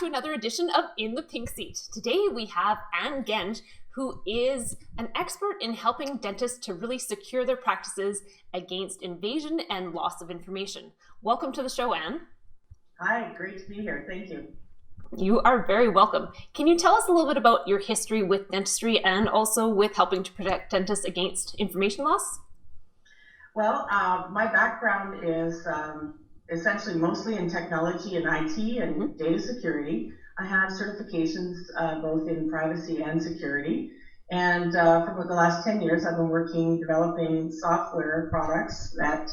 to another edition of In the Pink Seat. Today we have Genge, who is an expert in helping dentists to really secure their practices against invasion and loss of information. Welcome to the show, Anne. Hi, great to be here. Thank you. You are very welcome. Can you tell us a little bit about your history with dentistry and also with helping to protect dentists against information loss? Well, my background is essentially mostly in technology and IT and data security. I have certifications both in privacy and security. And for the last 10 years, I've been developing software products that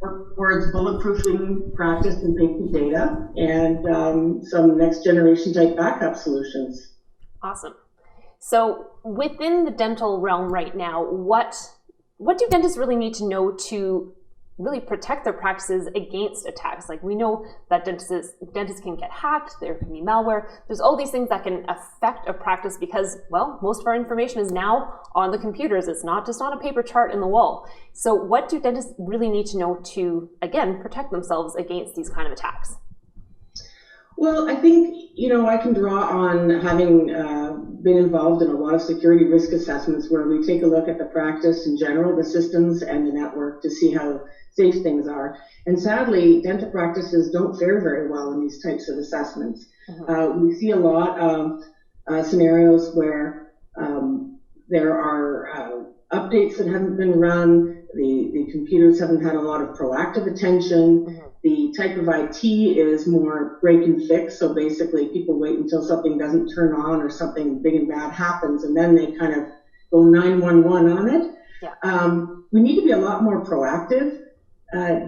work towards bulletproofing practice and patient data and some next generation type backup solutions. Awesome. So within the dental realm right now, what do dentists really need to know to really protect their practices against attacks? Like, we know that dentists can get hacked, there can be malware, there's all these things that can affect a practice because, well, most of our information is now on the computers. It's not just on a paper chart in the wall. So what do dentists really need to know to, again, protect themselves against these kind of attacks? Well, I think, I can draw on having been involved in a lot of security risk assessments where we take a look at the practice in general, the systems and the network to see how safe things are. And sadly, dental practices don't fare very well in these types of assessments. We see a lot of scenarios where there are updates that haven't been run, the computers haven't had a lot of proactive attention. The type of IT is more break and fix, so basically people wait until something doesn't turn on or something big and bad happens, and then they kind of go 911 on it. Yeah. We need to be a lot more proactive.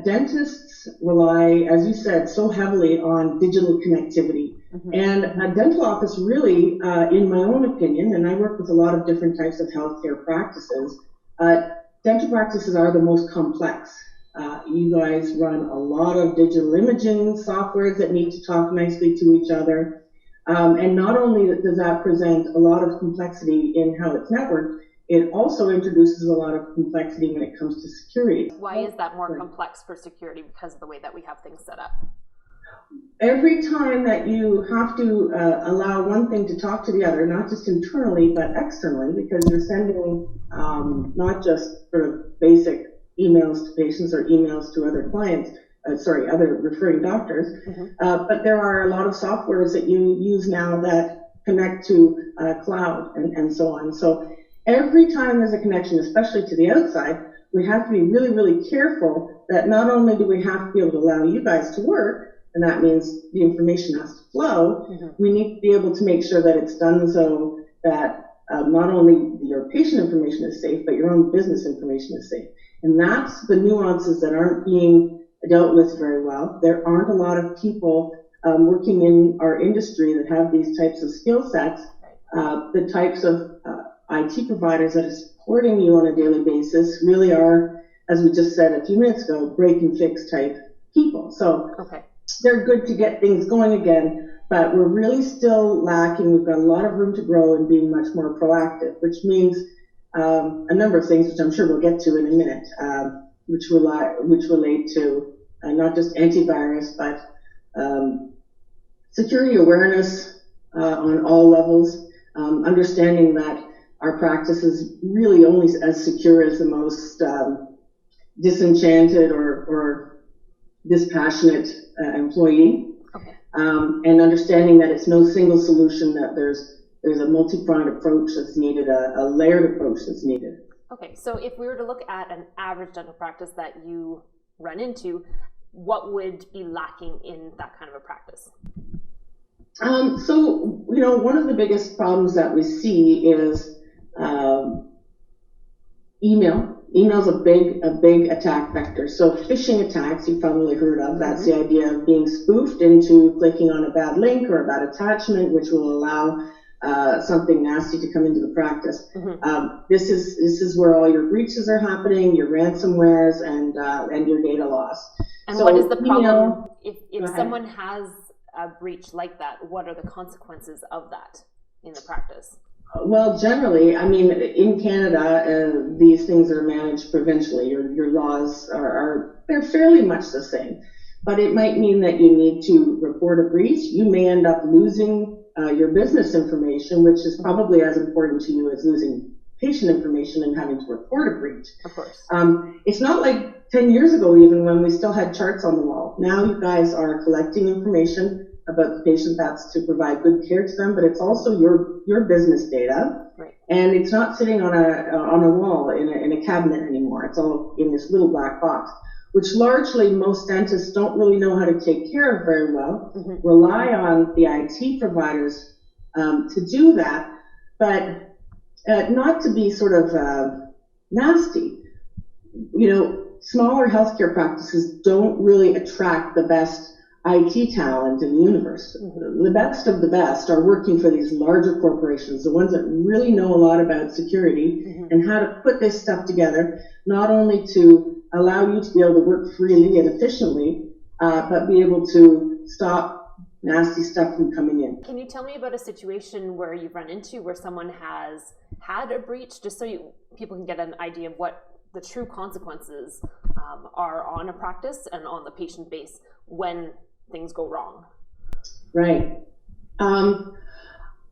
Dentists rely, as you said, so heavily on digital connectivity. And a dental office really, in my own opinion, and I work with a lot of different types of healthcare practices, dental practices are the most complex. You guys run a lot of digital imaging softwares that need to talk nicely to each other. And not only does that present a lot of complexity in how it's networked, it also introduces a lot of complexity when it comes to security. Why is that more complex for security? Because of the way that we have things set up? Every time that you have to allow one thing to talk to the other, not just internally, but externally, because you're sending not just sort of basic emails to patients or emails to other clients, other referring doctors, but there are a lot of softwares that you use now that connect to cloud and so on. So every time there's a connection, especially to the outside, we have to be really, really careful that not only do we have to be able to allow you guys to work, and that means the information has to flow, we need to be able to make sure that it's done so that not only your patient information is safe, but your own business information is safe. And that's the nuances that aren't being dealt with very well. There aren't a lot of people working in our industry that have these types of skill sets. The types of IT providers that are supporting you on a daily basis really are, as we just said a few minutes ago, break and fix type people. So they're good to get things going again, but we're really still lacking. We've got a lot of room to grow in being much more proactive, which means a number of things, which I'm sure we'll get to in a minute, which relate to not just antivirus, but security awareness on all levels, understanding that our practice is really only as secure as the most disenchanted or dispassionate employee, and understanding that it's no single solution, that there's a multi-pronged approach that's needed, a layered approach that's needed. Okay, so if we were to look at an average dental practice that you run into, what would be lacking in that kind of a practice? So, one of the biggest problems that we see is email. Email's a big attack vector. So phishing attacks, you've probably heard of. That's the idea of being spoofed into clicking on a bad link or a bad attachment, which will allow something nasty to come into the practice. This is where all your breaches are happening, your ransomwares, and your data loss. And so what is the problem if someone has a breach like that? What are the consequences of that in the practice? Well, generally, I mean, in Canada, these things are managed provincially. Your laws they're fairly much the same. but it might mean that you need to report a breach. You may end up losing your business information, which is probably as important to you as losing patient information and having to report a breach. Of course. It's not like 10 years ago even when we still had charts on the wall. Now you guys are collecting information about the patient. That's to provide good care to them, but it's also your business data. Right. And it's not sitting on a wall in a cabinet anymore. It's all in this little black box, which largely most dentists don't really know how to take care of very well, rely on the IT providers to do that, but not to be sort of nasty. Smaller healthcare practices don't really attract the best IT talent in the universe. The best of the best are working for these larger corporations, the ones that really know a lot about security and how to put this stuff together, not only to allow you to be able to work freely and efficiently, but be able to stop nasty stuff from coming in. Can you tell me about a situation where you've run into where someone has had a breach, just so people can get an idea of what the true consequences are on a practice and on the patient base when things go wrong? Right.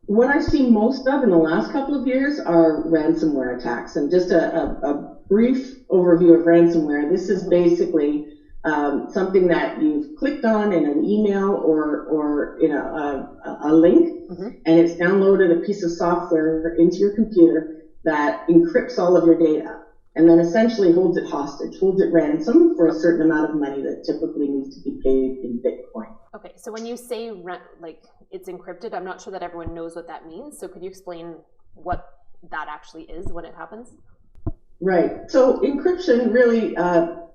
What I've seen most of in the last couple of years are ransomware attacks. And just a brief overview of ransomware. This is basically something that you've clicked on in an email or in a link, and it's downloaded a piece of software into your computer that encrypts all of your data and then essentially holds it hostage, holds it ransom for a certain amount of money that typically needs to be paid in Bitcoin. Okay, so when you say it's encrypted, I'm not sure that everyone knows what that means. So could you explain what that actually is when it happens? Right. So encryption really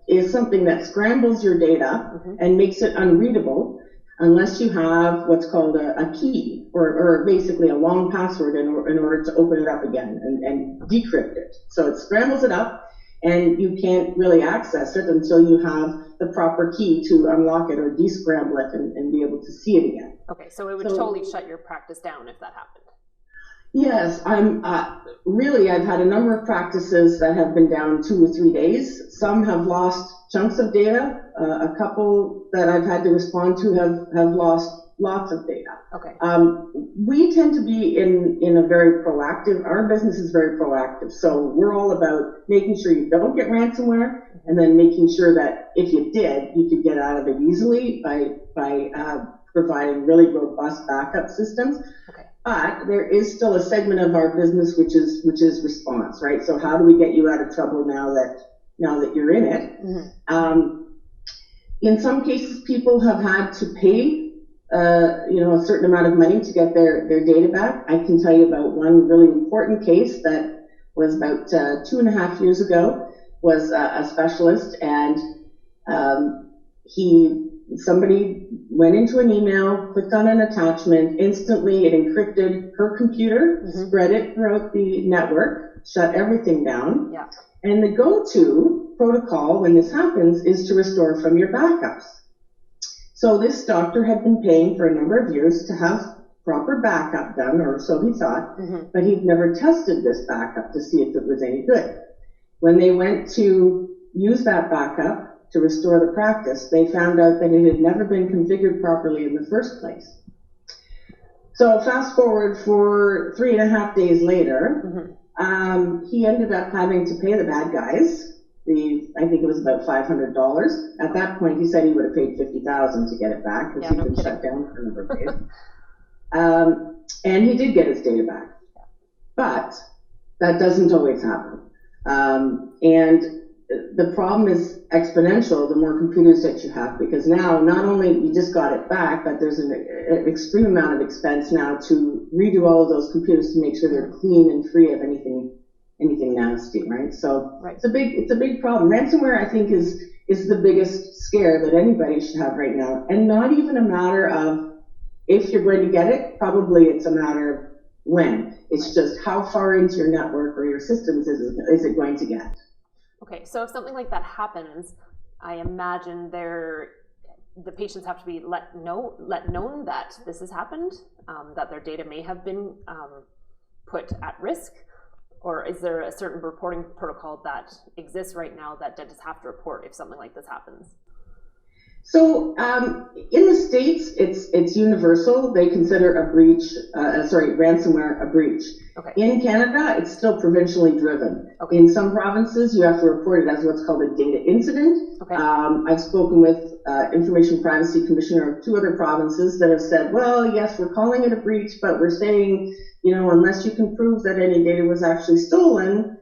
is something that scrambles your data and makes it unreadable unless you have what's called a key or basically a long password in order to open it up again and decrypt it. So it scrambles it up and you can't really access it until you have the proper key to unlock it or descramble it and be able to see it again. Okay, so it would totally shut your practice down if that happened. Yes, I've had a number of practices that have been down 2 or 3 days. Some have lost chunks of data. A couple that I've had to respond to have lost lots of data. Okay. We tend to be in a very proactive, our business is very proactive. So we're all about making sure you don't get ransomware and then making sure that if you did, you could get out of it easily by providing really robust backup systems. Okay. But there is still a segment of our business which is response, right? So how do we get you out of trouble now that you're in it? In some cases, people have had to pay, a certain amount of money to get their data back. I can tell you about one really important case that was about 2.5 years ago. Was a specialist, and somebody went into an email, clicked on an attachment, instantly it encrypted her computer, spread it throughout the network, shut everything down. Yeah. And the go-to protocol when this happens is to restore from your backups. So this doctor had been paying for a number of years to have proper backup done, or so he thought, but he'd never tested this backup to see if it was any good. When they went to use that backup to restore the practice, they found out that it had never been configured properly in the first place. So fast forward for 3.5 days later, he ended up having to pay the bad guys. I think it was about $500. At that point, he said he would have paid $50,000 to get it back because he'd been shut down for a number of days. And he did get his data back, but that doesn't always happen. And the problem is exponential the more computers that you have, because now not only you just got it back, but there's an extreme amount of expense now to redo all of those computers to make sure they're clean and free of anything nasty, right? So it's a big problem. Ransomware, I think, is the biggest scare that anybody should have right now, and not even a matter of if you're going to get it. Probably it's a matter of when. It's just how far into your network or your systems is it going to get. Okay, so if something like that happens, I imagine the patients have to be let known that this has happened, that their data may have been put at risk, or is there a certain reporting protocol that exists right now that dentists have to report if something like this happens? So in the States, it's universal. They consider a breach, ransomware a breach. Okay. In Canada, it's still provincially driven. Okay. In some provinces, you have to report it as what's called a data incident. Okay. I've spoken with Information Privacy Commissioner of 2 other provinces that have said, well, yes, we're calling it a breach, but we're saying, unless you can prove that any data was actually stolen,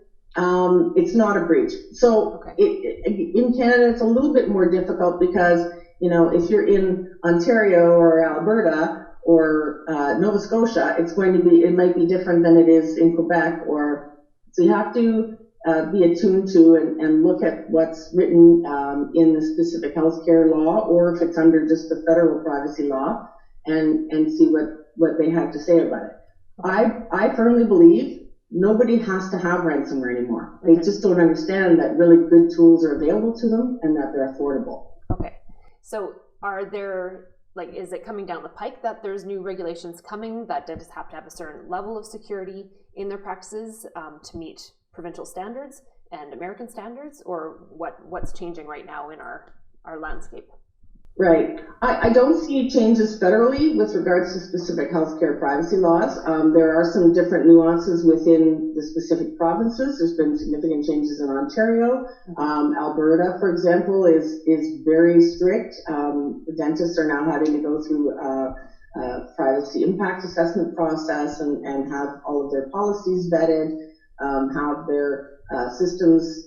it's not a breach. So okay. In Canada, it's a little bit more difficult because, if you're in Ontario or Alberta or Nova Scotia, it might be different than it is in Quebec. So you have to be attuned to and look at what's written in the specific healthcare law, or if it's under just the federal privacy law, and see what they have to say about it. I firmly believe nobody has to have ransomware anymore. They just don't understand that really good tools are available to them and that they're affordable. Okay. So are there, is it coming down the pike that there's new regulations coming that dentists have to have a certain level of security in their practices to meet provincial standards and American standards, or what's changing right now in our landscape? Right. I don't see changes federally with regards to specific healthcare privacy laws. There are some different nuances within the specific provinces. There's been significant changes in Ontario. Alberta, for example, is very strict. The dentists are now having to go through a privacy impact assessment process and have all of their policies vetted, have their systems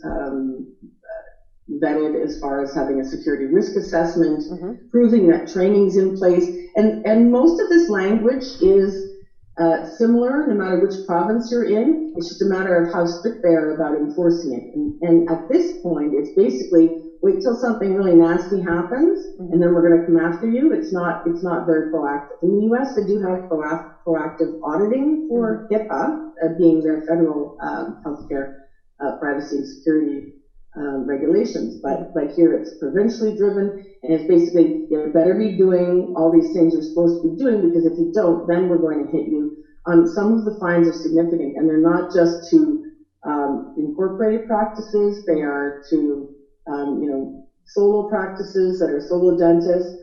vetted as far as having a security risk assessment, proving that training's in place. And most of this language is similar no matter which province you're in. It's just a matter of how strict they are about enforcing it. And at this point, it's basically wait till something really nasty happens, and then we're going to come after you. It's not very proactive. In the U.S., they do have proactive auditing for HIPAA, being their federal healthcare privacy and security regulations, but here it's provincially driven, and it's basically you better be doing all these things you're supposed to be doing, because if you don't, then we're going to hit you. Some of the fines are significant, and they're not just to incorporated practices; they are to solo practices that are solo dentists.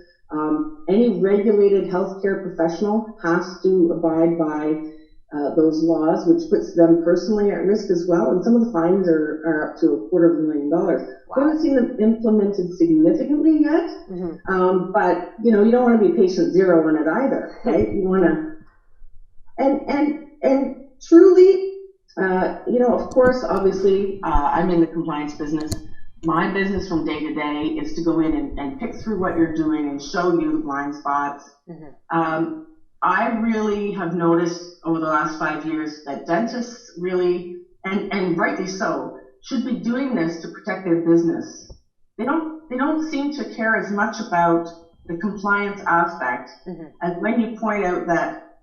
Any regulated healthcare professional has to abide by those laws, which puts them personally at risk as well. And some of the fines are up to $250,000. Wow. We haven't seen them implemented significantly yet, but you don't want to be patient zero on it either, right? You want to, and truly, of course, obviously, I'm in the compliance business. My business from day to day is to go in and pick through what you're doing and show you the blind spots. I really have noticed over the last 5 years that dentists really, and rightly so, should be doing this to protect their business. They don't seem to care as much about the compliance aspect as when you point out that,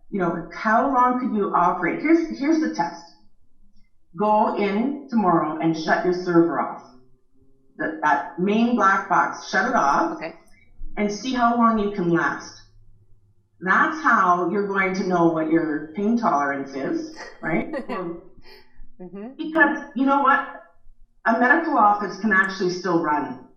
how long could you operate? Here's the test. Go in tomorrow and shut your server off. That main black box, shut it off, and see how long you can last. That's how you're going to know what your pain tolerance is, right? Because you know what? A medical office can actually still run,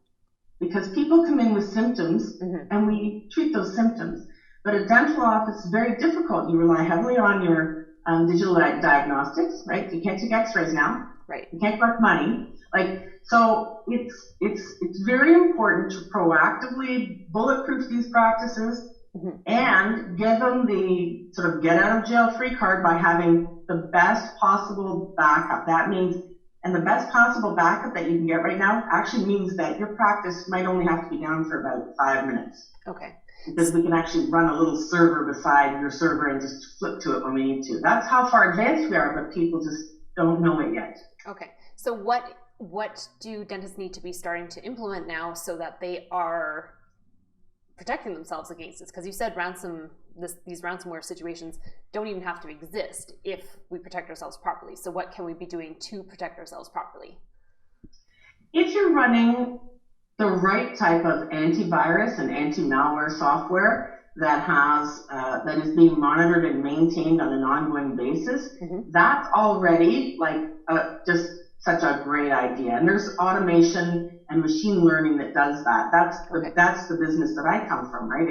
because people come in with symptoms and we treat those symptoms. But a dental office is very difficult. You rely heavily on your digital diagnostics, right? You can't take x-rays now. Right. You can't collect money. So it's very important to proactively bulletproof these practices and give them the sort of get out of jail free card by having the best possible backup. That means, and the best possible backup that you can get right now actually means that your practice might only have to be down for about 5 minutes. Okay. Because we can actually run a little server beside your server and just flip to it when we need to. That's how far advanced we are, but people just don't know it yet. Okay. So what do dentists need to be starting to implement now so that they are protecting themselves against this? Because you said these ransomware situations don't even have to exist if we protect ourselves properly. So what can we be doing to protect ourselves properly? If you're running the right type of antivirus and anti-malware software that is being monitored and maintained on an ongoing basis, that's already just such a great idea. And there's automation and machine learning that does that. That's the business that I come from, right?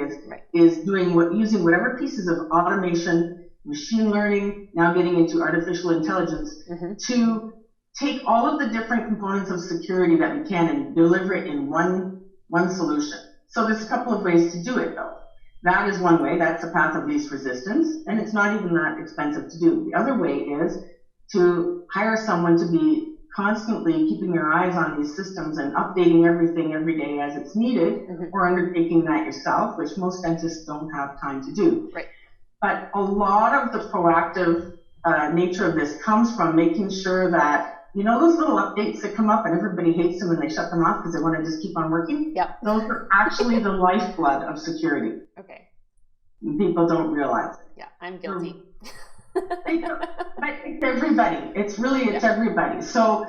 Is using whatever pieces of automation, machine learning, now getting into artificial intelligence, to take all of the different components of security that we can and deliver it in one solution. So there's a couple of ways to do it, though. That is one way. That's the path of least resistance, and it's not even that expensive to do. The other way is to hire someone to be constantly keeping their eyes on these systems and updating everything every day as it's needed, or undertaking that yourself, which most dentists don't have time to do. Right. But a lot of the proactive nature of this comes from making sure that, you know, those little updates that come up and everybody hates them and they shut them off because they want to just keep on working? Yep. Those are actually the lifeblood of security. Okay. People don't realize it. Yeah, I'm guilty. But it's everybody. It's everybody. So,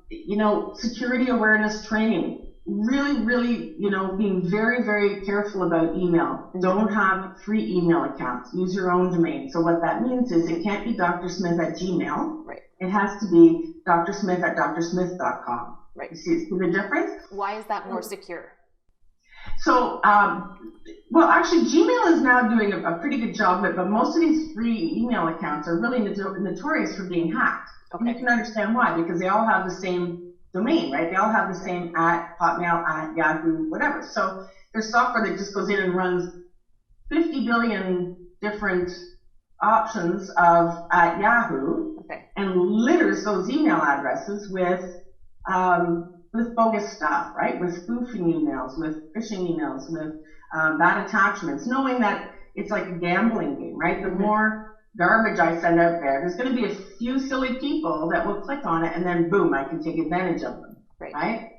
you know, security awareness training, really, you know, being very, very careful about email. Don't have free email accounts. Use your own domain. So what that means is it can't be drsmith@gmail. Right. It has to be drsmith@drsmith.com. Right. You see the difference? Why is that more secure? So, well, actually, Gmail is now doing a pretty good job of it, but most of these free email accounts are really notorious for being hacked. Okay. And you can understand why, because they all have the same domain, right? They all have the same @Hotmail, @Yahoo, whatever. So there's software that just goes in and runs 50 billion different options of @Yahoo, and litters those email addresses with bogus stuff, right? With spoofing emails, with phishing emails, with bad attachments, knowing that it's like a gambling game, right? The more garbage I send out there's going to be a few silly people that will click on it, and then boom, I can take advantage of them, right?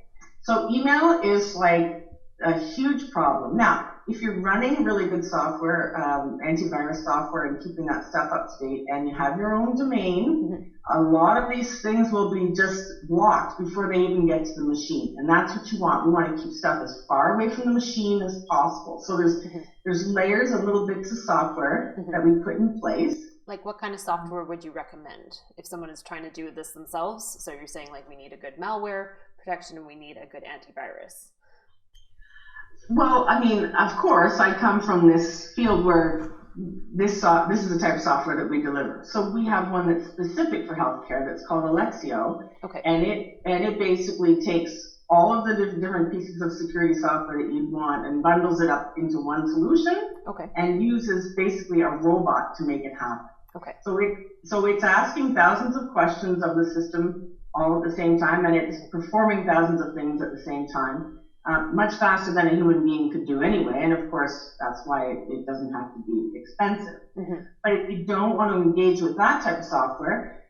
So email is like a huge problem. Now, if you're running really good software, antivirus software, and keeping that stuff up to date, and you have your own domain, a lot of these things will be just blocked before they even get to the machine. And that's what you want. We want to keep stuff as far away from the machine as possible. So there's layers of little bits of software that we put in place. Like what kind of software would you recommend if someone is trying to do this themselves? So you're saying like we need a good malware protection and we need a good antivirus. Well, I mean, of course, I come from this field where this is the type of software that we deliver. So we have one that's specific for healthcare that's called Alexio, and it basically takes all of the different pieces of security software that you'd want and bundles it up into one solution, and uses basically a robot to make it happen. So it's asking thousands of questions of the system all at the same time, and it's performing thousands of things at the same time. Much faster than a human being could do anyway, and of course that's why it doesn't have to be expensive. But if you don't want to engage with that type of software,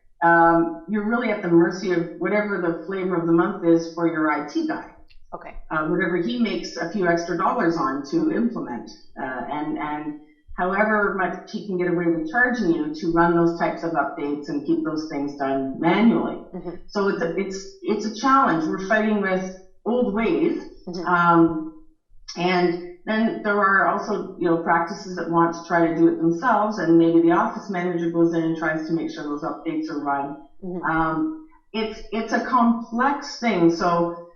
you're really at the mercy of whatever the flavor of the month is for your IT guy. Whatever he makes a few extra dollars on to implement, and however much he can get away with charging you to run those types of updates and keep those things done manually. So it's a challenge. We're fighting with old ways. And then there are also, you know, practices that want to try to do it themselves, and maybe the office manager goes in and tries to make sure those updates are run. It's a complex thing. So,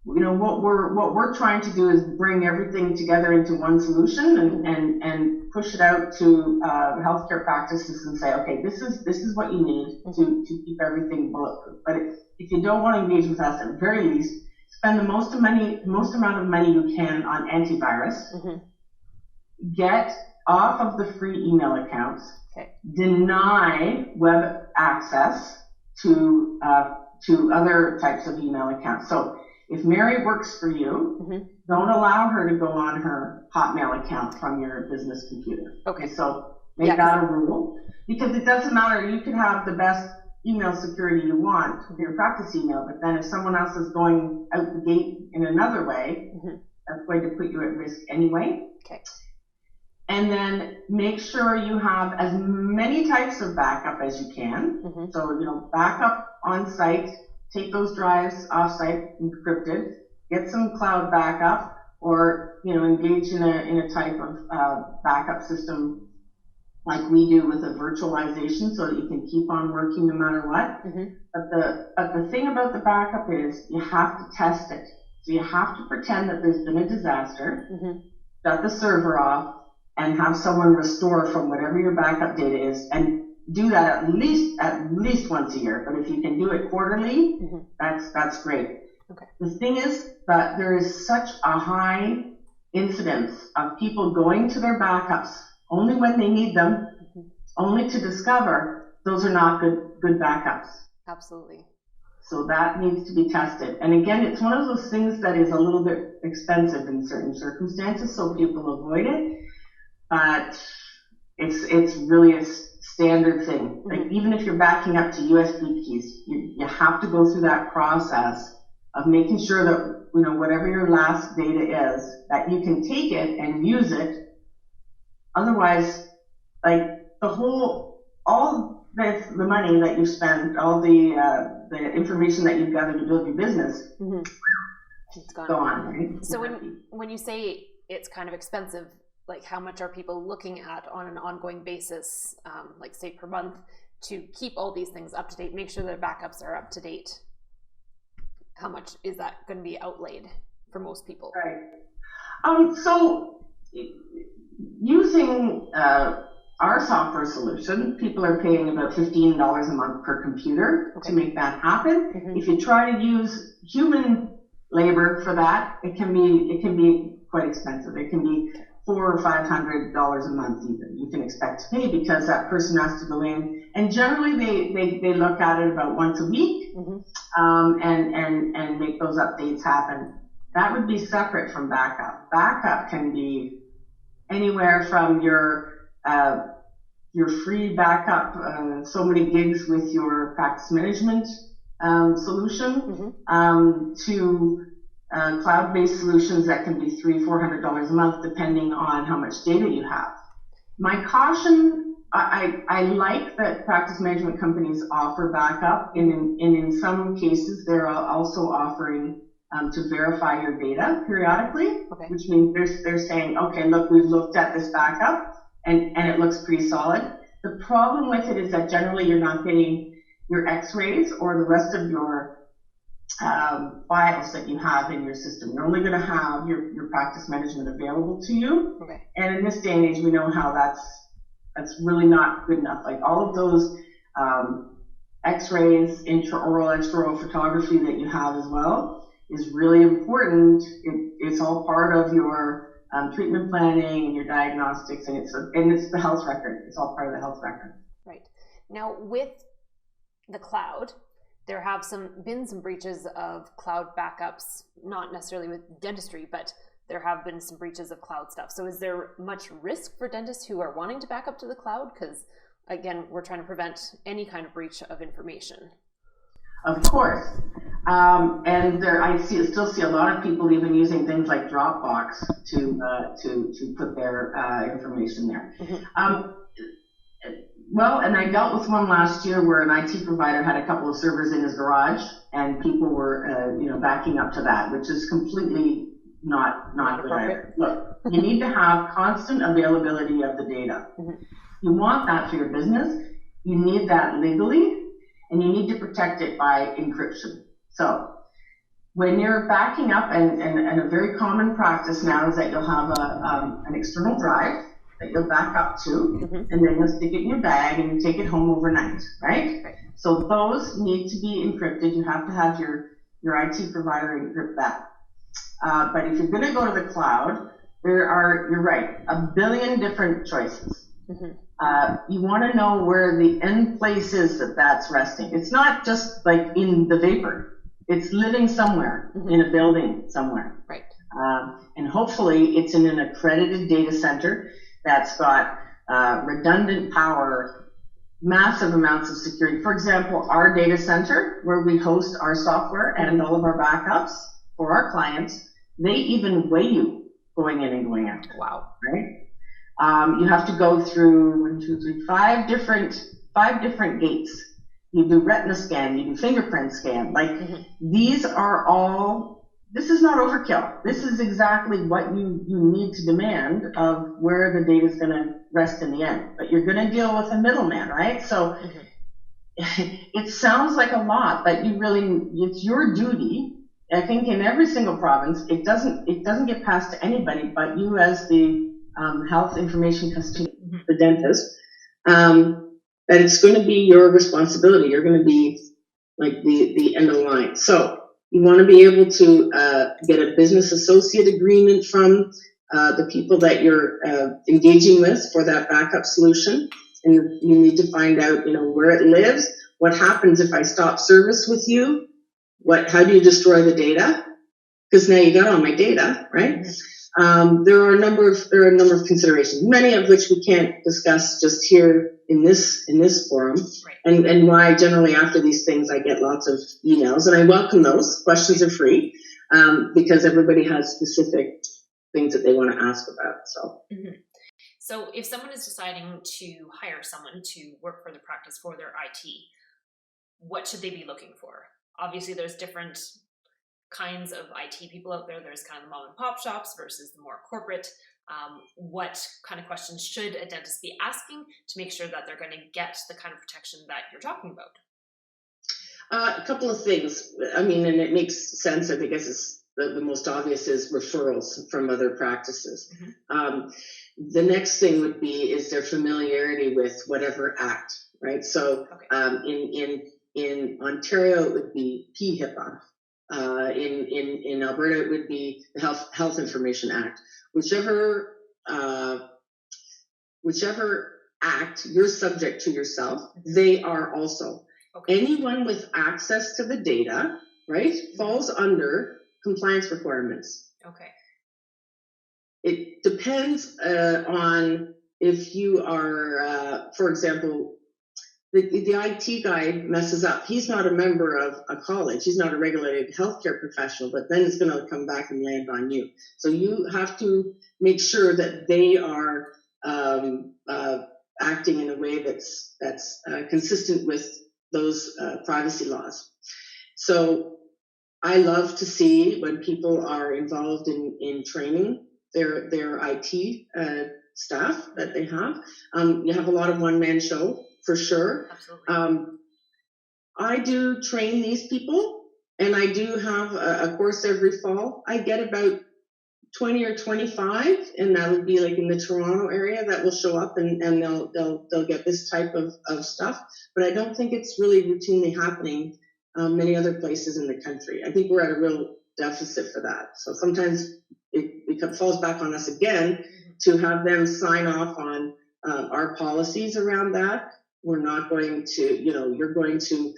you know, what we're trying to do is bring everything together into one solution and push it out to healthcare practices and say, okay, this is what you need to keep everything bulletproof. But if you don't want to engage with us, at the very least, spend the most amount of money you can on antivirus. Get off of the free email accounts. Deny web access to other types of email accounts. So if Mary works for you, don't allow her to go on her Hotmail account from your business computer. So make that a rule, because it doesn't matter. You can have the best email security you want with your practice email, but then if someone else is going out the gate in another way, that's going to put you at risk anyway. And then make sure you have as many types of backup as you can. So, you know, backup on site, take those drives off site, encrypted, get some cloud backup, or, you know, engage in a type of backup system like we do with a virtualization so that you can keep on working no matter what. But the thing about the backup is you have to test it. So you have to pretend that there's been a disaster, shut the server off, and have someone restore from whatever your backup data is, and do that at least once a year. But if you can do it quarterly, that's great. Okay. The thing is that there is such a high incidence of people going to their backups only when they need them, only to discover those are not good backups. Absolutely. So that needs to be tested. And again, it's one of those things that is a little bit expensive in certain circumstances, so people avoid it. But it's really a standard thing. Like even if you're backing up to USB keys, you have to go through that process of making sure that, you know, whatever your last data is, that you can take it and use it. Otherwise, like all the money that you spent, all the information that you've gathered to build your business, it's gone. Right? So when you say it's kind of expensive, like how much are people looking at on an ongoing basis, like say per month, to keep all these things up to date, make sure their backups are up to date? How much is that going to be outlaid for most people? Right. So using our software solution, people are paying about $15 a month per computer to make that happen. If you try to use human labor for that, it can be quite expensive. It can be $400 or $500 a month even you can expect to pay, because that person has to go in, and generally they look at it about once a week and make those updates happen. That would be separate from backup. Backup can be anywhere from your free backup, so many gigs with your practice management solution, to cloud-based solutions that can be $300-400 a month, depending on how much data you have. My caution, I like that practice management companies offer backup, and in some cases they're also offering to verify your data periodically, which means they're saying, okay, look, we've looked at this backup and it looks pretty solid. The problem with it is that generally you're not getting your x-rays or the rest of your files that you have in your system. You're only going to have your practice management available to you. And in this day and age, we know how that's really not good enough. Like all of those x-rays, intraoral, extraoral photography that you have as well is really important. It's all part of your treatment planning and your diagnostics, and it's the health record. It's all part of the health record. Right. Now with the cloud, there have been some breaches of cloud backups, not necessarily with dentistry, but there have been some breaches of cloud stuff. So is there much risk for dentists who are wanting to back up to the cloud? Because again, we're trying to prevent any kind of breach of information. Of course. And I still see a lot of people even using things like Dropbox to put their information there. Well, and I dealt with one last year where an IT provider had a couple of servers in his garage, and people were, backing up to that, which is completely not good either. Look, you need to have constant availability of the data. You want that for your business. You need that legally, and you need to protect it by encryption. So when you're backing up, and a very common practice now is that you'll have an external drive that you'll back up to, and then you'll stick it in your bag and you take it home overnight, right? So those need to be encrypted. You have to have your IT provider encrypt that. But if you're going to go to the cloud, you're right, a billion different choices. You want to know where the end place is that's resting. It's not just like in the vapor. It's living somewhere in a building somewhere. Right. And hopefully it's in an accredited data center that's got redundant power, massive amounts of security. For example, our data center, where we host our software and all of our backups for our clients, they even weigh you going in and going out. Wow. Right? You have to go through 5 different gates. You do retina scan, you do fingerprint scan. Like these are all this is not overkill. This is exactly what you need to demand of where the data is going to rest in the end. But you're going to deal with a middleman, right? So it sounds like a lot, but it's your duty. I think in every single province, it doesn't get passed to anybody but you as the health information custodian, the dentist. That it's going to be your responsibility. You're going to be like the end of the line. So you want to be able to get a business associate agreement from the people that you're engaging with for that backup solution. And you need to find out, where it lives, what happens if I stop service with you, how do you destroy the data? Because now you got all my data, right? There are a number of considerations, many of which we can't discuss just here in this forum. Right. And why generally after these things I get lots of emails, and I welcome those. Questions are free, because everybody has specific things that they want to ask about. So. Mm-hmm. So if someone is deciding to hire someone to work for the practice for their IT, what should they be looking for? Obviously, there's different kinds of IT people out there. There's kind of the mom and pop shops versus the more corporate. What kind of questions should a dentist be asking to make sure that they're going to get the kind of protection that you're talking about? A couple of things. I mean, and it makes sense. I guess it's the most obvious is referrals from other practices. Mm-hmm. The next thing would be, is their familiarity with whatever act, right? So in Ontario, it would be PHIPAA. In Alberta, it would be the Health Information Act. Whichever act you're subject to yourself, they are also. Okay. Anyone with access to the data, right, falls under compliance requirements. Okay. It depends on if you are, for example, the IT guy messes up. He's not a member of a college. He's not a regulated healthcare professional, but then it's going to come back and land on you. So you have to make sure that they are acting in a way that's consistent with those privacy laws. So I love to see when people are involved in training their IT staff that they have. You have a lot of one-man show. For sure. Absolutely. I do train these people, and I do have a course every fall. I get about 20 or 25, and that would be like in the Toronto area that will show up and they'll get this type of stuff. But I don't think it's really routinely happening many other places in the country. I think we're at a real deficit for that. So sometimes it falls back on us again to have them sign off on our policies around that. We're not going to, you're going to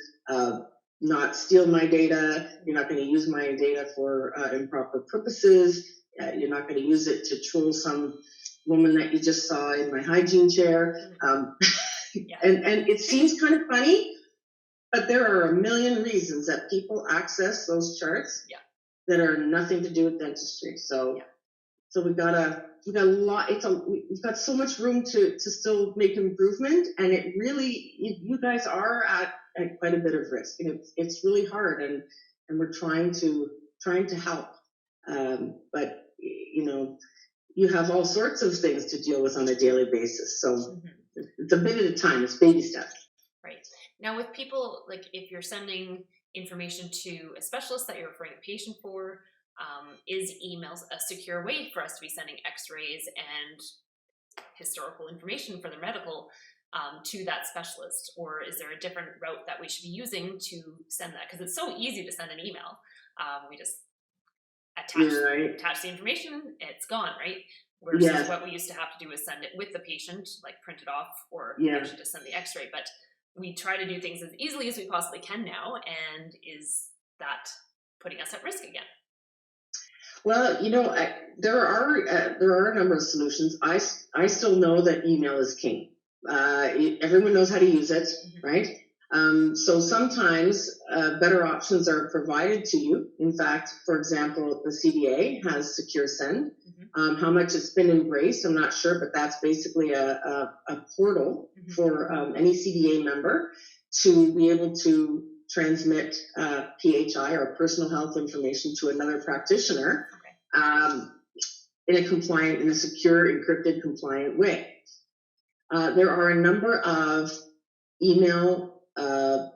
not steal my data. You're not going to use my data for improper purposes. You're not going to use it to troll some woman that you just saw in my hygiene chair. And it seems kind of funny, but there are a million reasons that people access those charts that are nothing to do with dentistry. So we've got a lot. We've got so much room to still make improvement, and it really, you guys are at quite a bit of risk, and it's really hard, and we're trying to help. But you have all sorts of things to deal with on a daily basis. So it's a bit at a time. It's baby steps. Right. Now, with people, like if you're sending information to a specialist that you're referring a patient for, is emails a secure way for us to be sending x-rays and historical information for the medical to that specialist? Or is there a different route that we should be using to send that? Because it's so easy to send an email. We just attach the information, it's gone, right? Versus what we used to have to do is send it with the patient, like print it off, or actually just send the x-ray. But we try to do things as easily as we possibly can now, and is that putting us at risk again? Well, there are a number of solutions. I still know that email is king. Everyone knows how to use it, right? So sometimes better options are provided to you. In fact, for example, the CDA has Secure Send. How much it's been embraced, I'm not sure, but that's basically a portal for any CDA member to be able to transmit PHI or personal health information to another practitioner in a secure, encrypted, compliant way. There are a number of email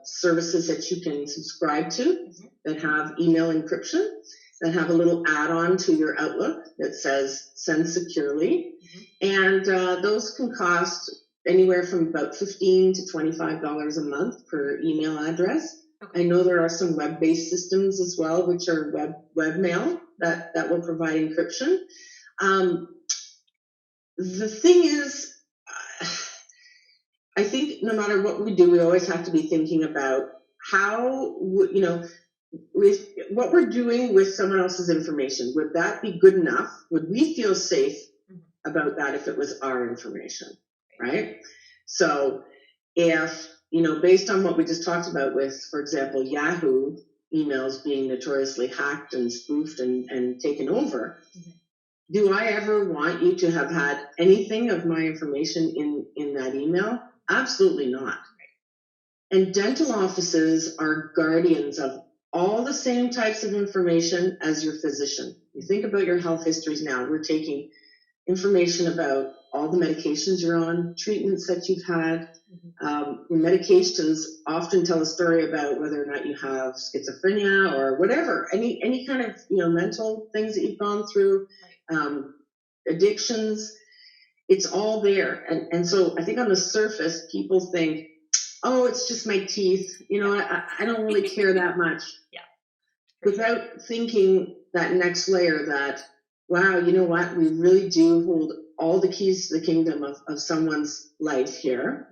services that you can subscribe to that have email encryption, that have a little add-on to your Outlook that says send securely. And those can cost anywhere from about $15 to $25 a month per email address. I know there are some web-based systems as well, which are webmail that will provide encryption. The thing is, I think no matter what we do, we always have to be thinking about how, with what we're doing with someone else's information. Would that be good enough? Would we feel safe about that if it was our information, right? So if, based on what we just talked about with, for example, Yahoo emails being notoriously hacked and spoofed and taken over, do I ever want you to have had anything of my information in that email? Absolutely not. And dental offices are guardians of all the same types of information as your physician. You think about your health histories now. We're taking information about all the medications you're on, treatments that you've had. Your medications often tell a story about whether or not you have schizophrenia or whatever, any kind of mental things that you've gone through, addictions. It's all there. And so I think on the surface, people think, oh, it's just my teeth. I don't really care that much. Without thinking that next layer that, wow, you know what? We really do hold all the keys to the kingdom of someone's life here.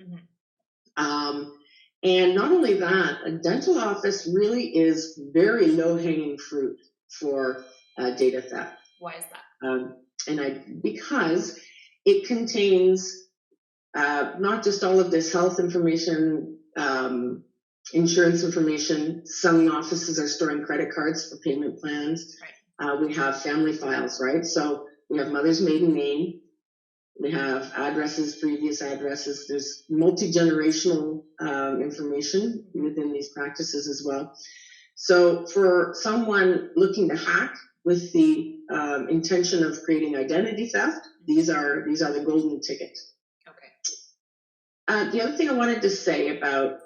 And not only that, a dental office really is very low-hanging fruit for data theft. Why is that? Because it contains not just all of this health information, insurance information. Some offices are storing credit cards for payment plans. We have family files, right? So we have mother's maiden name. We have addresses, previous addresses. There's multi-generational information within these practices as well. So for someone looking to hack with the intention of creating identity theft, these are the golden ticket. The other thing I wanted to say about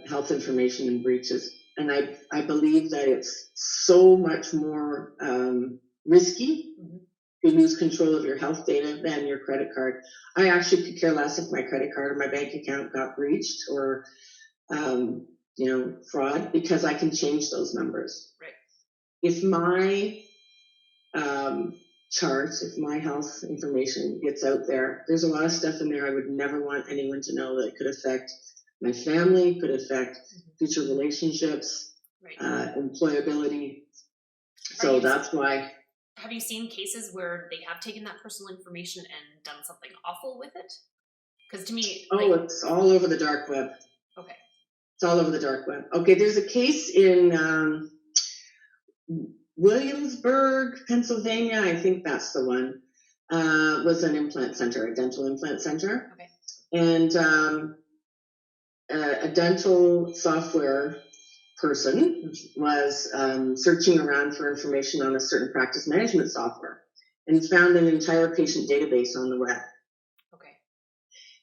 health information and breaches, and I believe that it's so much more risky to lose control of your health data than your credit card. I actually could care less if my credit card or my bank account got breached or fraud, because I can change those numbers. If my charts, if my health information gets out there, there's a lot of stuff in there I would never want anyone to know that could affect my family, could affect future relationships, employability. So that's why. Have you seen cases where they have taken that personal information and done something awful with it? Because to me, it's all over the dark web. It's all over the dark web. There's a case in Williamsburg, Pennsylvania, I think that's the one, was an implant center, a dental implant center. And a dental software person was searching around for information on a certain practice management software and found an entire patient database on the web.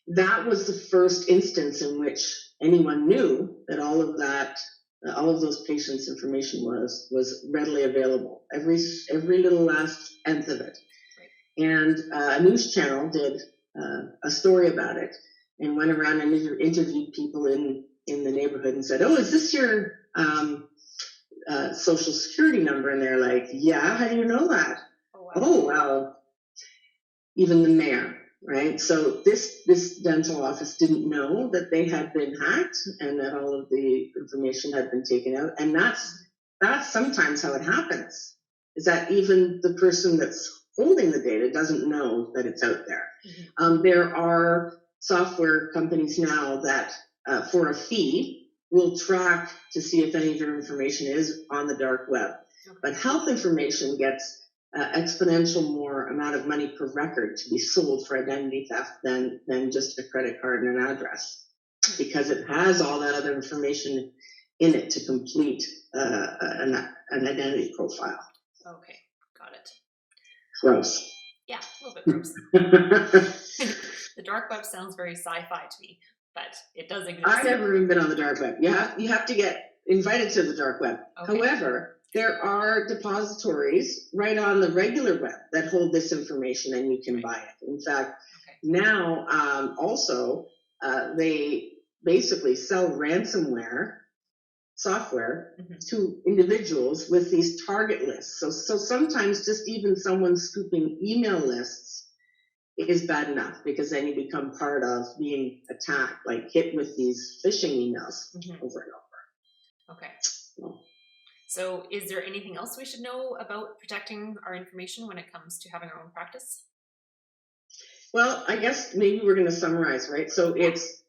That was the first instance in which anyone knew that all of those patients' information was readily available, every little last nth of it. And a news channel did a story about it and went around and interviewed people in the neighborhood and said, oh, is this your social security number? And they're like, yeah, how do you know that? Oh, well, even the mayor. Right, so this dental office didn't know that they had been hacked and that all of the information had been taken out, and that's sometimes how it happens. Is that even the person that's holding the data doesn't know that it's out there. There are software companies now that, for a fee, will track to see if any of your information is on the dark web. But health information gets exponential more amount of money per record to be sold for identity theft than just a credit card and an address, because it has all that other information in it to complete an identity profile. Okay, got it. Gross. Yeah, a little bit gross. The dark web sounds very sci-fi to me, but it does exist. I've never even been on the dark web. You have to get invited to the dark web. Okay. However, there are depositories right on the regular web that hold this information, and you can buy it. In fact, now also they basically sell ransomware software to individuals with these target lists. So sometimes just even someone scooping email lists is bad enough, because then you become part of being attacked, like hit with these phishing emails over and over. Okay. So is there anything else we should know about protecting our information when it comes to having our own practice? Well, I guess maybe we're going to summarize, right? So it's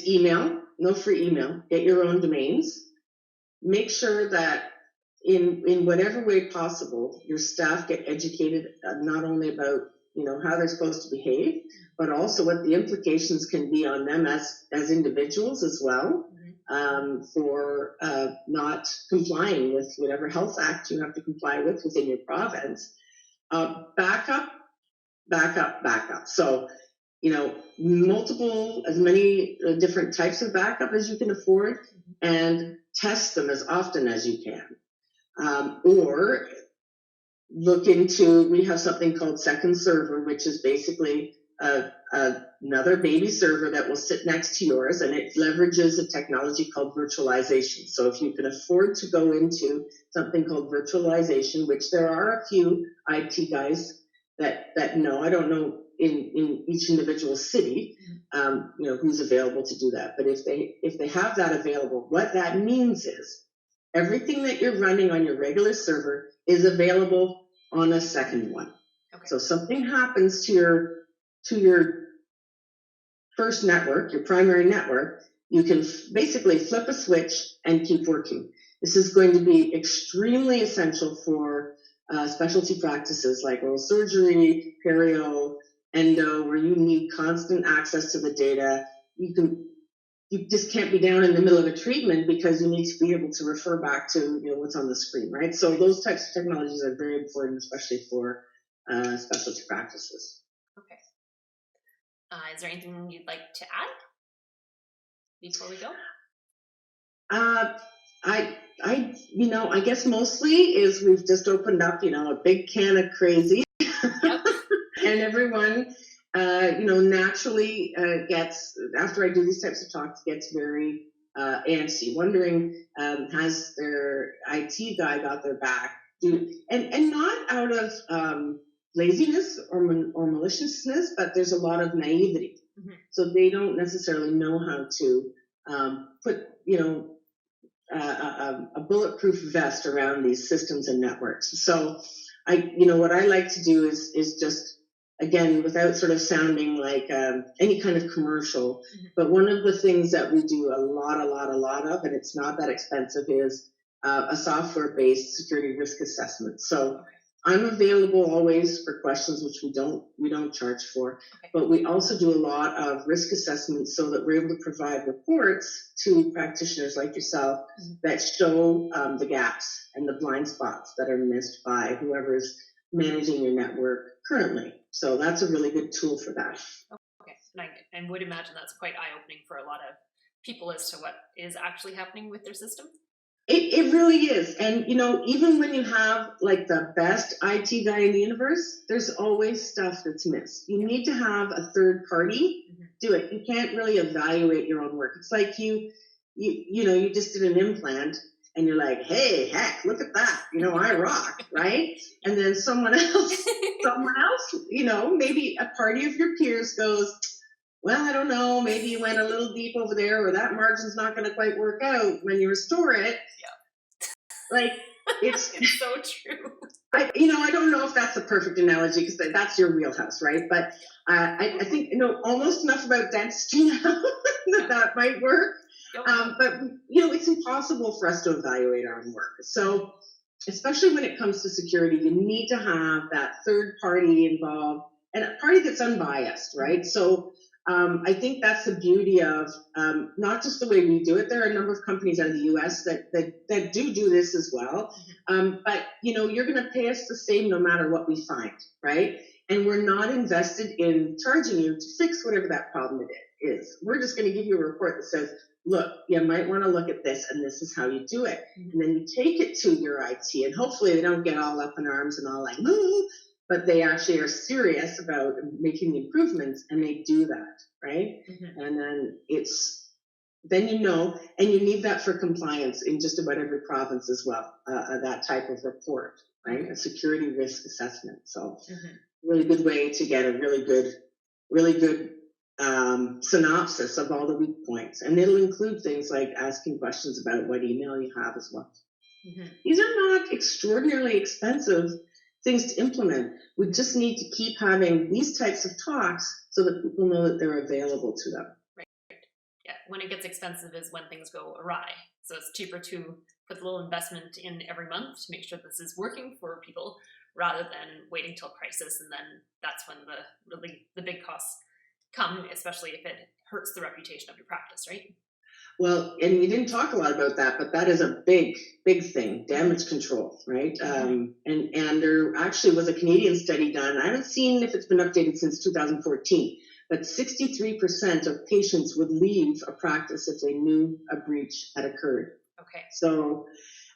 email, no free email. Get your own domains. Make sure that in whatever way possible, your staff get educated not only about how they're supposed to behave, but also what the implications can be on them as individuals as well, for not complying with whatever health act you have to comply with within your province. Backup. So, multiple, as many different types of backup as you can afford, and test them as often as you can. Or look into, we have something called second server, which is basically another baby server that will sit next to yours, and it leverages a technology called virtualization. So if you can afford to go into something called virtualization, which there are a few IT guys that know, I don't know in each individual city, who's available to do that. But if they have that available, what that means is everything that you're running on your regular server is available on a second one. Okay. So something happens to your first network, your primary network, you can basically flip a switch and keep working. This is going to be extremely essential for specialty practices like oral surgery, perio, endo, where you need constant access to the data. You just can't be down in the middle of a treatment because you need to be able to refer back to what's on the screen, right? So those types of technologies are very important, especially for specialty practices. Okay. Is there anything you'd like to add before we go? I guess mostly is we've just opened up, a big can of crazy. Yep. And everyone, naturally gets, after I do these types of talks, gets very antsy, wondering, has their IT guy got their back? And not out of laziness or maliciousness, but there's a lot of naivety. So they don't necessarily know how to put, a bulletproof vest around these systems and networks. So what I like to do is just, again, without sort of sounding like any kind of commercial, but one of the things that we do a lot of, and it's not that expensive, is a software-based security risk assessment. So I'm available always for questions, which we don't charge for, but we also do a lot of risk assessments so that we're able to provide reports to practitioners like yourself that show the gaps and the blind spots that are missed by whoever's managing your network currently. So that's a really good tool for that. Okay, and would imagine that's quite eye-opening for a lot of people as to what is actually happening with their system. It really is. And, even when you have like the best IT guy in the universe, there's always stuff that's missed. You need to have a third party do it. You can't really evaluate your own work. It's like you just did an implant and you're like, hey, heck, look at that. I rock, right? And then someone else, maybe a party of your peers goes, well, I don't know, maybe you went a little deep over there, or that margin's not going to quite work out when you restore it. Yeah. Like, it's so true. I don't know if that's a perfect analogy because that's your wheelhouse, right? But I think, almost enough about dentistry now that might work. But, it's impossible for us to evaluate our own work. So, especially when it comes to security, you need to have that third party involved and a party that's unbiased, right? So, I think that's the beauty of not just the way we do it. There are a number of companies out of the U.S. that do this as well. But you're going to pay us the same no matter what we find, right? And we're not invested in charging you to fix whatever that problem it is. We're just going to give you a report that says, look, you might want to look at this, and this is how you do it. And then you take it to your IT, and hopefully they don't get all up in arms and all like, ooh, but they actually are serious about making the improvements, and they do that, right? And then then and you need that for compliance in just about every province as well, that type of report, right? A security risk assessment. So really good way to get a really good synopsis of all the weak points. And it'll include things like asking questions about what email you have as well. These are not extraordinarily expensive things to implement. We just need to keep having these types of talks so that people know that they're available to them. Right. Yeah. When it gets expensive is when things go awry. So it's cheaper to put a little investment in every month to make sure this is working for people rather than waiting till crisis. And then that's when the big costs come, especially if it hurts the reputation of your practice, right? Well, and we didn't talk a lot about that, but that is a big thing, damage control, right? And there actually was a Canadian study done. I haven't seen if it's been updated since 2014, but 63% of patients would leave a practice if they knew a breach had occurred. Okay. So,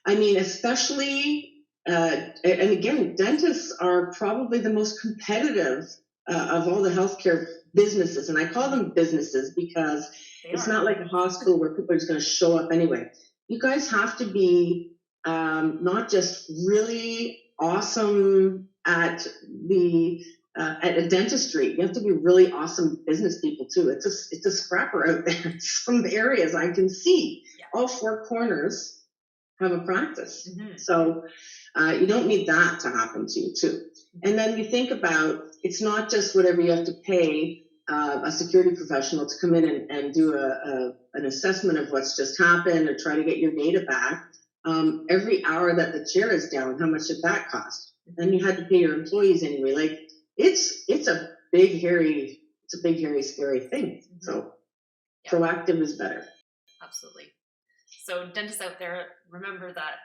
I mean, especially, and again, dentists are probably the most competitive of all the healthcare businesses, and I call them businesses because it's not like a hospital where people are just going to show up anyway. You guys have to be not just really awesome at a dentistry. You have to be really awesome business people too. It's a scrapper out there in some areas I can see. All four corners have a practice. So you don't need that to happen to you too. And then you think about, it's not just whatever you have to pay a security professional to come in and do an assessment of what's just happened or try to get your data back. Every hour that the chair is down, how much did that cost? Then you had to pay your employees anyway. Like it's a big, hairy, scary thing. So proactive is better. Absolutely. So dentists out there, remember that,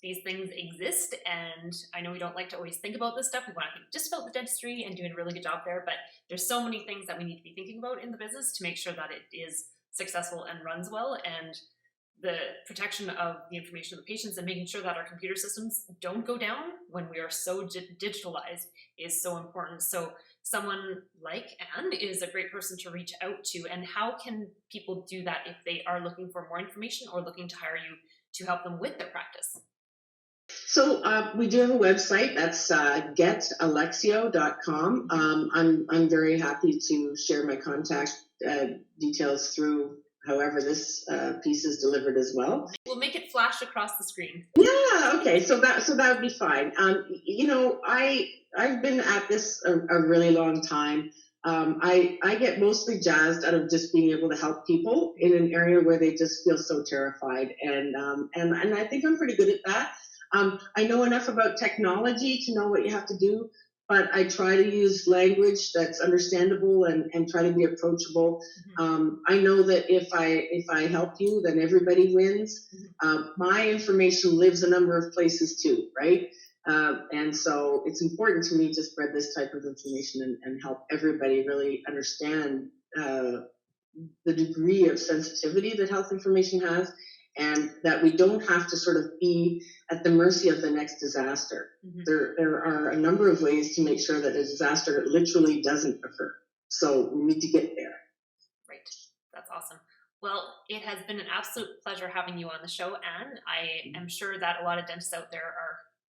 these things exist, and I know we don't like to always think about this stuff. We want to think just about the dentistry and doing a really good job there, but there's so many things that we need to be thinking about in the business to make sure that it is successful and runs well, and the protection of the information of the patients and making sure that our computer systems don't go down when we are so digitalized is so important. So someone like Anne is a great person to reach out to. And how can people do that if they are looking for more information or looking to hire you to help them with their practice? So we do have a website. That's getalexio.com. I'm very happy to share my contact details through however this piece is delivered as well. We'll make it flash across the screen. Yeah. Okay. So that would be fine. I've been at this a really long time. I get mostly jazzed out of just being able to help people in an area where they just feel so terrified, and I think I'm pretty good at that. I know enough about technology to know what you have to do, but I try to use language that's understandable and try to be approachable. I know that if I help you, then everybody wins. My information lives a number of places too, right? And so it's important to me to spread this type of information and help everybody really understand the degree of sensitivity that health information has, and that we don't have to sort of be at the mercy of the next disaster. There are a number of ways to make sure that a disaster literally doesn't occur. So we need to get there. Right. That's awesome. Well, it has been an absolute pleasure having you on the show, Anne. I am sure that a lot of dentists out there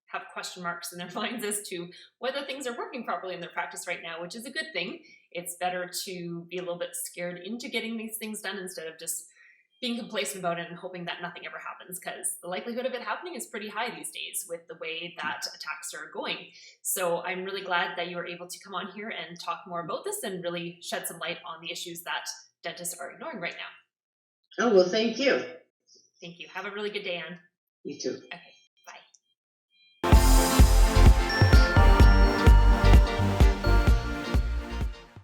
have question marks in their minds as to whether things are working properly in their practice right now, which is a good thing. It's better to be a little bit scared into getting these things done instead of just being complacent about it and hoping that nothing ever happens, because the likelihood of it happening is pretty high these days with the way that attacks are going. So I'm really glad that you were able to come on here and talk more about this and really shed some light on the issues that dentists are ignoring right now. Oh, well, thank you. Thank you. Have a really good day, Anne. You too. Okay.